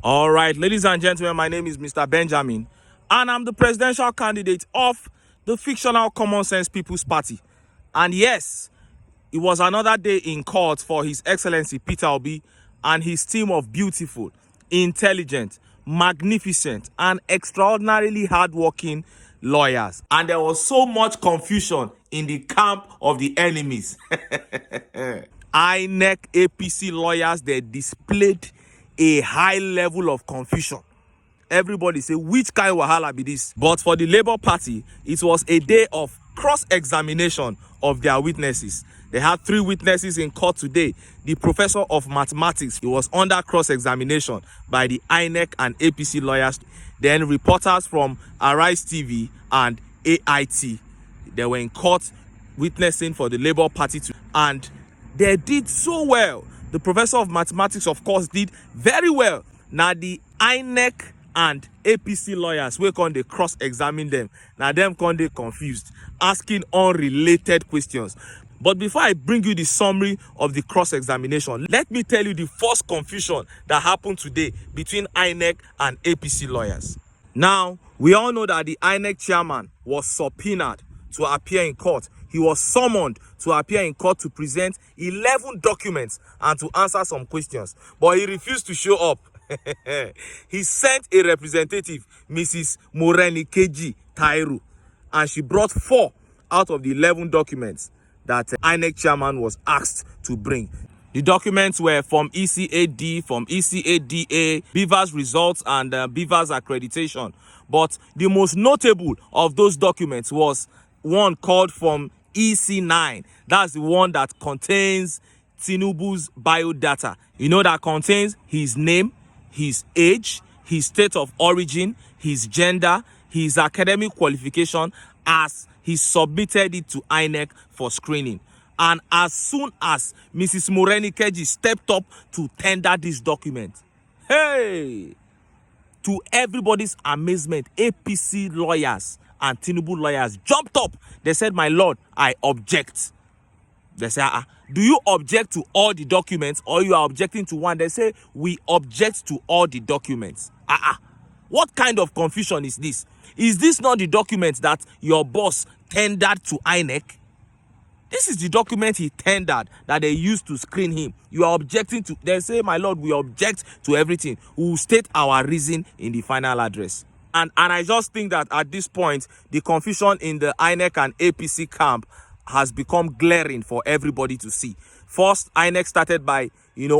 All right, ladies and gentlemen, my name is Mr. Benjamin, and I'm the presidential candidate of the fictional Common Sense People's Party. And yes, it was another day in court for His Excellency Peter Obi and his team of beautiful, intelligent, magnificent, and extraordinarily hardworking lawyers. And there was so much confusion in the camp of the enemies. INEC APC lawyers, they displayed a high level of confusion. Everybody say, which kind of wahala be this? But for the Labour Party, it was a day of cross-examination of their witnesses. They had 3 witnesses in court today. The professor of mathematics, he was under cross-examination by the INEC and APC lawyers. Then reporters from Arise TV and AIT, they were in court witnessing for the Labour Party too. And they did so well. The professor of mathematics, of course, did very well. Now the INEC and APC lawyers, we can they cross-examine them. Now them can they confused, asking unrelated questions. But before I bring you the summary of the cross-examination, let me tell you the first confusion that happened today between INEC and APC lawyers. Now, we all know that the INEC chairman was subpoenaed to appear in court. He was summoned to appear in court to present 11 documents and to answer some questions. But he refused to show up. He sent a representative, Mrs. Morenikeji Tairu, and she brought 4 out of the 11 documents that INEC chairman was asked to bring. The documents were from ECAD, from ECADA, Beaver's results, and Beaver's accreditation. But the most notable of those documents was one called from EC9. That's the one that contains TINUBU's biodata. You know, that contains his name, his age, his state of origin, his gender, his academic qualification, as he submitted it to INEC for screening. And as soon as Mrs. Morenikeji stepped up to tender this document, hey, to everybody's amazement, APC lawyers and TINUBU lawyers jumped up. They said, "My lord, I object." They say, "Do you object to all the documents, or you are objecting to one?" They say, "We object to all the documents." What kind of confusion is this? Is this not the document that your boss tendered to INEC? This is the document he tendered that they used to screen him. You are objecting to. They say, "My lord, we object to everything. We will state our reason in the final address." And I just think that at this point, the confusion in the INEC and APC camp has become glaring for everybody to see. First, INEC started by,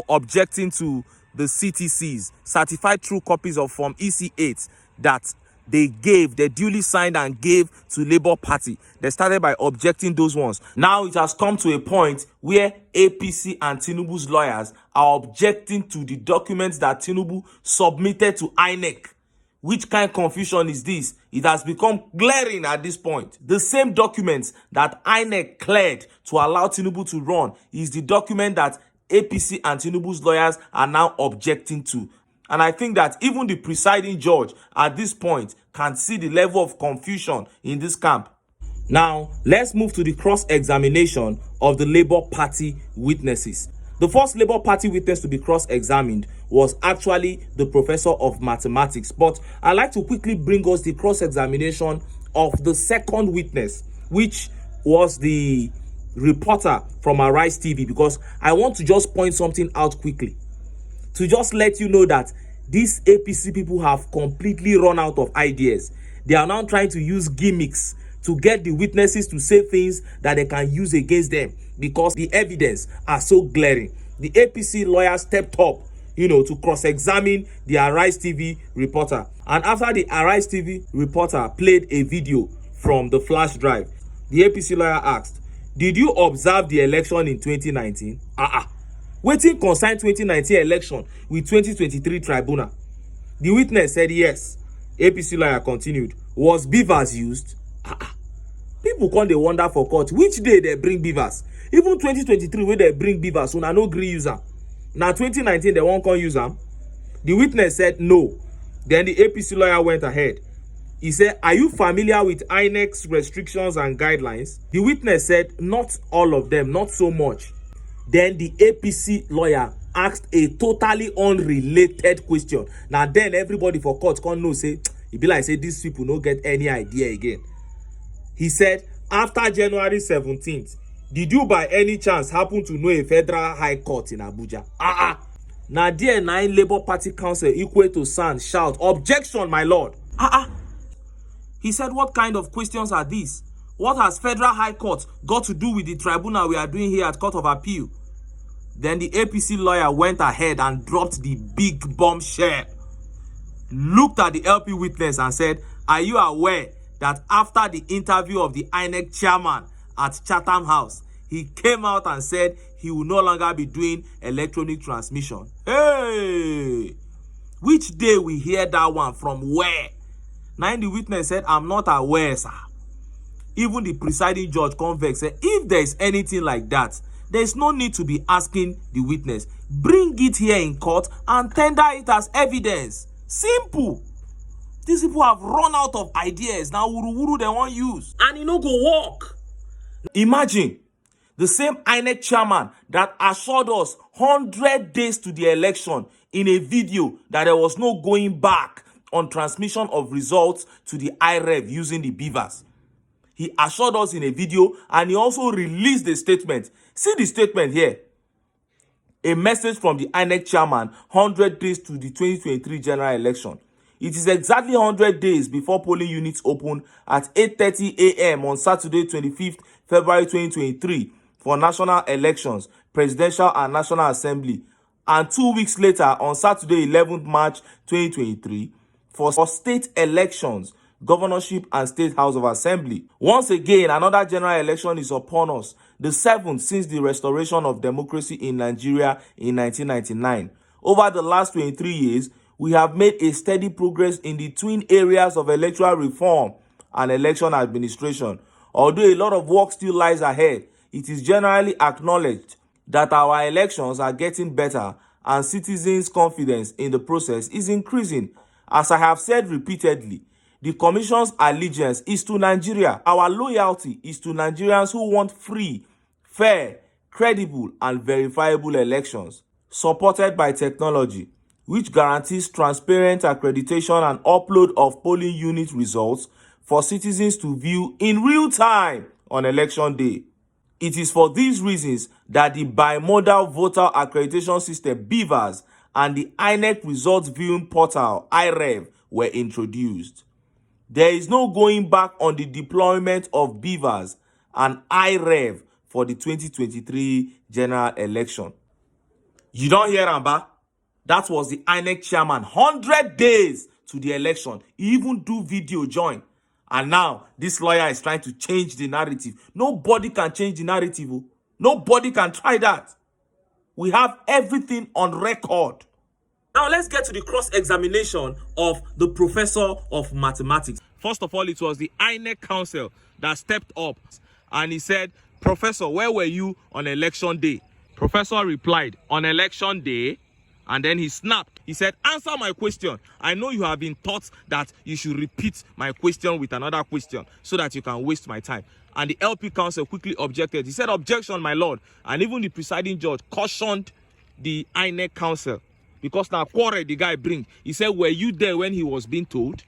objecting to the CTCs, certified true copies of Form EC8, that they duly signed and gave to Labour Party. They started by objecting those ones. Now it has come to a point where APC and TINUBU's lawyers are objecting to the documents that TINUBU submitted to INEC. Which kind of confusion is this? It has become glaring at this point. The same documents that INEC cleared to allow TINUBU to run is the document that APC and TINUBU's lawyers are now objecting to. And I think that even the presiding judge at this point can see the level of confusion in this camp. Now, let's move to the cross-examination of the Labour Party witnesses. The first Labour Party witness to be cross-examined was actually the professor of mathematics. But I'd like to quickly bring us the cross-examination of the second witness, which was the reporter from Arise TV, because I want to just point something out quickly to just let you know that these APC people have completely run out of ideas. They are now trying to use gimmicks to get the witnesses to say things that they can use against them because the evidence are so glaring. The APC lawyer stepped up, to cross-examine the Arise TV reporter. And after the Arise TV reporter played a video from the flash drive, the APC lawyer asked, "Did you observe the election in 2019? Wetin concern 2019 election with 2023 tribunal?" The witness said yes. APC lawyer continued, "Was beavers used?" People come dey wonder for court which day they bring beavers. Even 2023 wey they bring beavers, una no gree use am. Na 2019 they won't come use am. The witness said no. Then the APC lawyer went ahead. He said, "Are you familiar with INEC's restrictions and guidelines?" The witness said, "Not all of them, not so much." Then the APC lawyer asked a totally unrelated question. Now then everybody for court can't know say e be like say these people no get any idea again. He said, after January 17th, did you by any chance happen to know a federal high court in Abuja? Now there 9 Labour Party council equal to SAN shout, objection, my lord. He said, what kind of questions are these? What has federal high court got to do with the tribunal we are doing here at Court of Appeal? Then the APC lawyer went ahead and dropped the big bombshell. Looked at the LP witness and said, are you aware that after the interview of the INEC chairman at Chatham House, he came out and said he will no longer be doing electronic transmission? Hey! Which day we hear that one from where? Now the witness said, I'm not aware, sir. Even the presiding judge convex said, if there is anything like that, there is no need to be asking the witness. Bring it here in court and tender it as evidence. Simple. These people have run out of ideas. Now wuru they won't use. And it no go work. Imagine the same INEC chairman that assured us 100 days to the election in a video that there was no going back on transmission of results to the IREV using the beavers. He assured us in a video and he also released a statement. See the statement here. A message from the INEC chairman 100 days to the 2023 general election. It is exactly 100 days before polling units open at 8:30 a.m. on Saturday 25th February 2023 for national elections, presidential and national assembly, and 2 weeks later on Saturday 11th March 2023 for state elections, governorship and state house of assembly. Once again, another general election is upon us, the 7th since the restoration of democracy in Nigeria in 1999. Over the last 23 years, we have made a steady progress in the twin areas of electoral reform and election administration. Although a lot of work still lies ahead, it is generally acknowledged that our elections are getting better and citizens' confidence in the process is increasing. As I have said repeatedly, the Commission's allegiance is to Nigeria. Our loyalty is to Nigerians who want free, fair, credible, and verifiable elections, supported by technology, which guarantees transparent accreditation and upload of polling unit results for citizens to view in real time on election day. It is for these reasons that the bimodal voter accreditation system BVAS and the INEC results viewing portal IREV were introduced. There is no going back on the deployment of BVAS and IREV for the 2023 general election. You don't hear Amba? That was the INEC chairman 100 days to the election. He even do video join. And now this lawyer is trying to change the narrative. Nobody can change the narrative. Nobody can try that. We have everything on record. Now let's get to the cross-examination of the professor of mathematics. First of all, it was the INEC counsel that stepped up and he said, Professor, where were you on election day? Professor replied, on election day. And then he snapped. He said, answer my question. I know you have been taught that you should repeat my question with another question so that you can waste my time. And the LP counsel quickly objected. He said, objection, my lord. And even the presiding judge cautioned the INEC counsel because now quarrel the guy bring. He said, were you there when he was being told?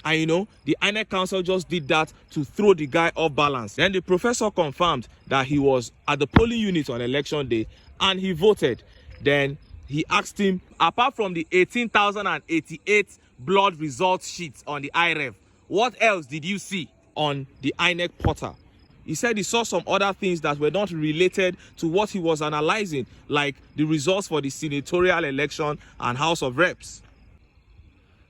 And you know, the INEC counsel just did that to throw the guy off balance. Then the professor confirmed that he was at the polling unit on election day and he voted. Then he asked him, apart from the 18,088 blood results sheets on the IREV, what else did you see on the INEC portal? He said he saw some other things that were not related to what he was analyzing, like the results for the senatorial election and House of Reps.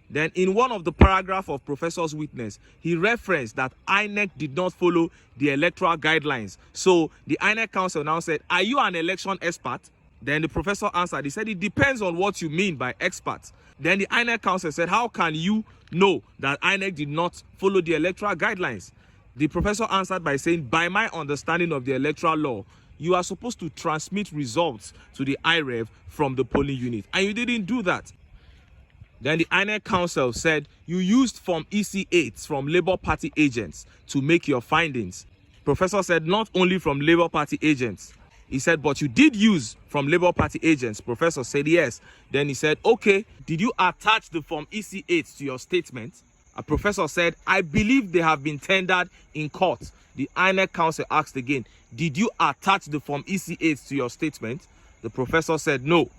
Then in one of the paragraphs of Professor's witness, he referenced that INEC did not follow the electoral guidelines. So the INEC counsel now said, are you an election expert? Then the professor answered. He said, it depends on what you mean by experts. Then the INEC counsel said, how can you know that INEC did not follow the electoral guidelines? The professor answered by saying, by my understanding of the electoral law, you are supposed to transmit results to the IREV from the polling unit. And you didn't do that. Then the INEC counsel said, you used Form EC8 from Labour Party agents to make your findings. Professor said, not only from Labour Party agents. He said, but you did use from Labour Party agents. Professor said yes. Then he said, okay, did you attach the Form EC8 to your statement? A professor said, I believe they have been tendered in court. The INEC counsel asked again, did you attach the Form EC8 to your statement? The professor said no.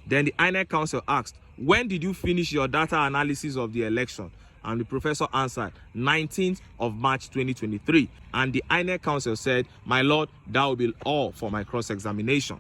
Then the INEC counsel asked, when did you finish your data analysis of the election? And the professor answered, 19th of March 2023. And the INEC counsel said, my lord, that will be all for my cross-examination.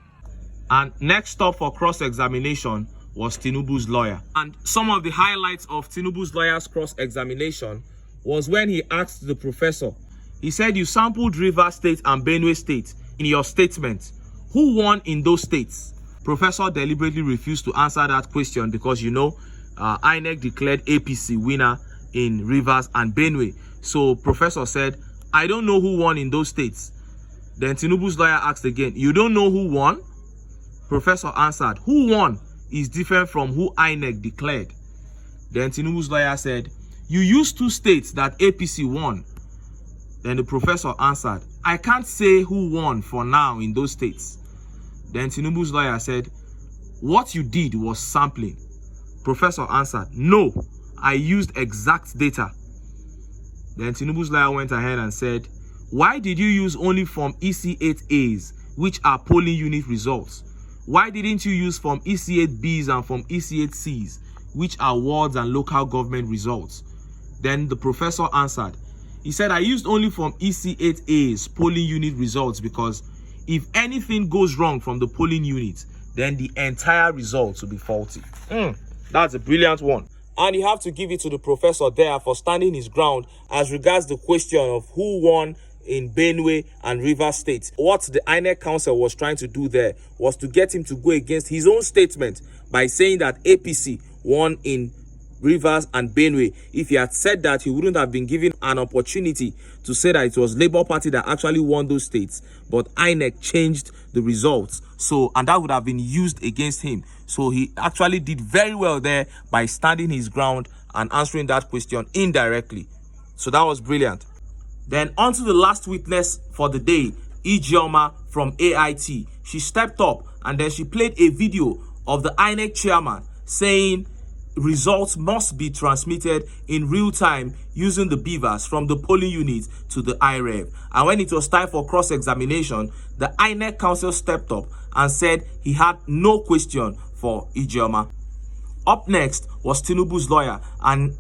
And next stop for cross-examination was TINUBU's lawyer. And some of the highlights of TINUBU's lawyer's cross-examination was when he asked the professor, he said, you sampled Rivers State and Benue State in your statement. Who won in those states? Professor deliberately refused to answer that question because, INEC declared APC winner in Rivers and Benue. So professor said, I don't know who won in those states. Then TINUBU's lawyer asked again, you don't know who won? Professor answered, who won is different from who INEC declared. Then TINUBU's lawyer said, you used 2 states that APC won. Then the professor answered, I can't say who won for now in those states. Then TINUBU's lawyer said, what you did was sampling. Professor answered, no, I used exact data. Then TINUBU's lawyer went ahead and said, why did you use only Form EC8As, which are polling unit results? Why didn't you use Form EC8Bs and Form EC8Cs, which are wards and local government results? Then the professor answered, he said, I used only Form EC8As, polling unit results, because if anything goes wrong from the polling unit, then the entire result will be faulty. That's a brilliant one. And you have to give it to the professor there for standing his ground as regards the question of who won in Benue and Rivers State. What the INEC counsel was trying to do there was to get him to go against his own statement by saying that APC won in Rivers and Benue. If he had said that, he wouldn't have been given an opportunity to say that it was Labour Party that actually won those states, but INEC changed the results. So, and that would have been used against him. So he actually did very well there by standing his ground and answering that question indirectly. So that was brilliant. Then on to the last witness for the day, Ijeoma from AIT. She stepped up and then she played a video of the INEC chairman saying results must be transmitted in real time using the beavers from the polling unit to the IREV. And when it was time for cross-examination, the INEC counsel stepped up and said he had no question for Ijeoma. Up next was TINUBU's lawyer, and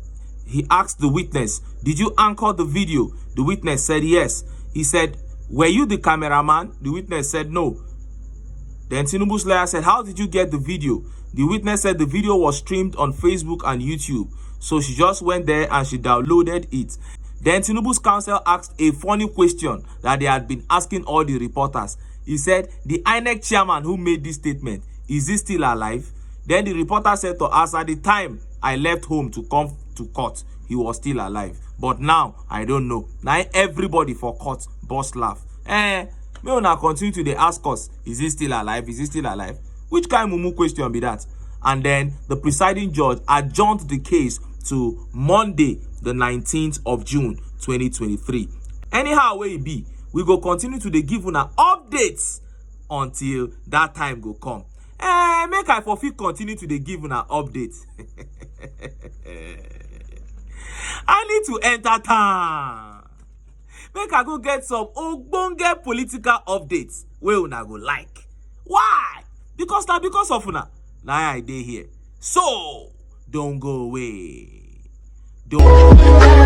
he asked the witness, did you anchor the video? The witness said yes. He said, were you the cameraman? The witness said no. Then TINUBU's lawyer said, how did you get the video? The witness said the video was streamed on Facebook and YouTube. So she just went there and she downloaded it. Then TINUBU's counsel asked a funny question that they had been asking all the reporters. He said, the INEC chairman who made this statement, is he still alive? Then the reporter said to us, at the time I left home to come to court, he was still alive. But now, I don't know. Now everybody for court bust laugh. May una continue to dey ask us, is he still alive? Is he still alive? Which kind of mumu question be that? And then the presiding judge adjourned the case to Monday, the 19th of June, 2023. Anyhow, where it be, we go continue to dey give una updates until that time go come. Make I for fit continue to dey give una updates. I need to enter town. Make I go get some ogbonge political updates wey una go like. Why? Because of una. Now I dey here. So don't go away. Don't go away.